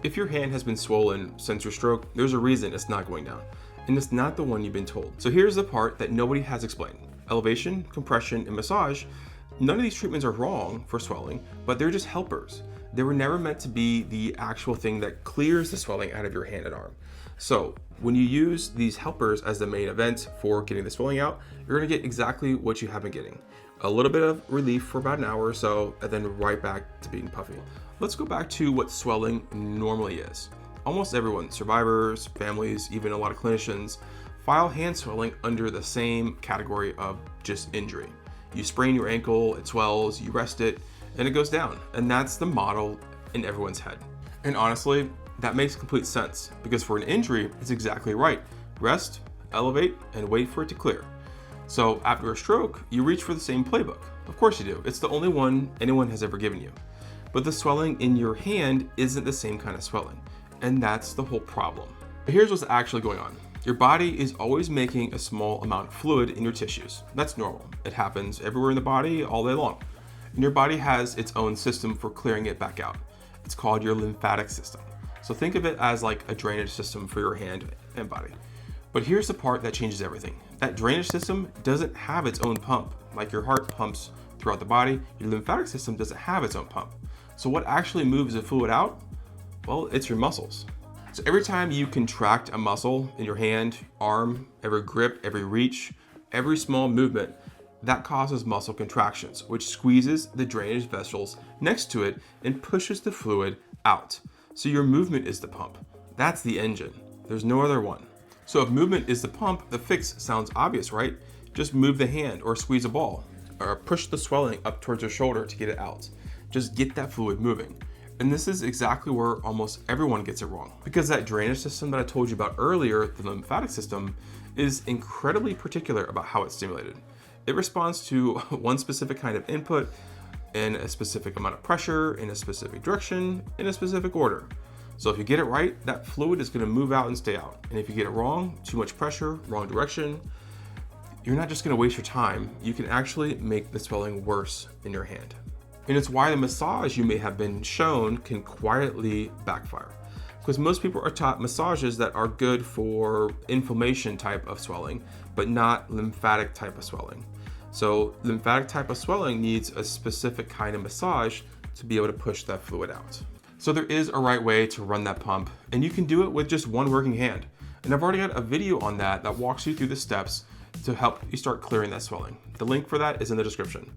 If your hand has been swollen since your stroke, there's a reason it's not going down, and it's not the one you've been told. So here's the part that nobody has explained. Elevation, compression, and massage, none of these treatments are wrong for swelling, but they're just helpers. They were never meant to be the actual thing that clears the swelling out of your hand and arm. So when you use these helpers as the main event for getting the swelling out, you're gonna get exactly what you have been getting. A little bit of relief for about an hour or so, and then right back to being puffy. Let's go back to what swelling normally is. Almost everyone, survivors, families, even a lot of clinicians, file hand swelling under the same category of just injury. You sprain your ankle, it swells, you rest it, and it goes down. And that's the model in everyone's head. And honestly, that makes complete sense, because for an injury, it's exactly right. Rest, elevate, and wait for it to clear. So after a stroke, you reach for the same playbook. Of course you do. It's the only one anyone has ever given you. But the swelling in your hand isn't the same kind of swelling. And that's the whole problem. But here's what's actually going on. Your body is always making a small amount of fluid in your tissues. That's normal. It happens everywhere in the body all day long. And your body has its own system for clearing it back out. It's called your lymphatic system. So think of it as like a drainage system for your hand and body. But here's the part that changes everything. That drainage system doesn't have its own pump. Like your heart pumps throughout the body, your lymphatic system doesn't have its own pump. So what actually moves the fluid out? Well, it's your muscles. So every time you contract a muscle in your hand, arm, every grip, every reach, every small movement, that causes muscle contractions, which squeezes the drainage vessels next to it and pushes the fluid out. So your movement is the pump. That's the engine. There's no other one. So if movement is the pump, the fix sounds obvious, right? Just move the hand or squeeze a ball or push the swelling up towards your shoulder to get it out. Just get that fluid moving. And this is exactly where almost everyone gets it wrong, because that drainage system that I told you about earlier, the lymphatic system, is incredibly particular about how it's stimulated. It responds to one specific kind of input in a specific amount of pressure, in a specific direction, in a specific order. So if you get it right, that fluid is going to move out and stay out. And if you get it wrong, too much pressure, wrong direction, you're not just going to waste your time. You can actually make the swelling worse in your hand. And it's why the massage you may have been shown can quietly backfire. Because most people are taught massages that are good for inflammation type of swelling, but not lymphatic type of swelling. So lymphatic type of swelling needs a specific kind of massage to be able to push that fluid out. So there is a right way to run that pump, and you can do it with just one working hand. And I've already got a video on that walks you through the steps to help you start clearing that swelling. The link for that is in the description.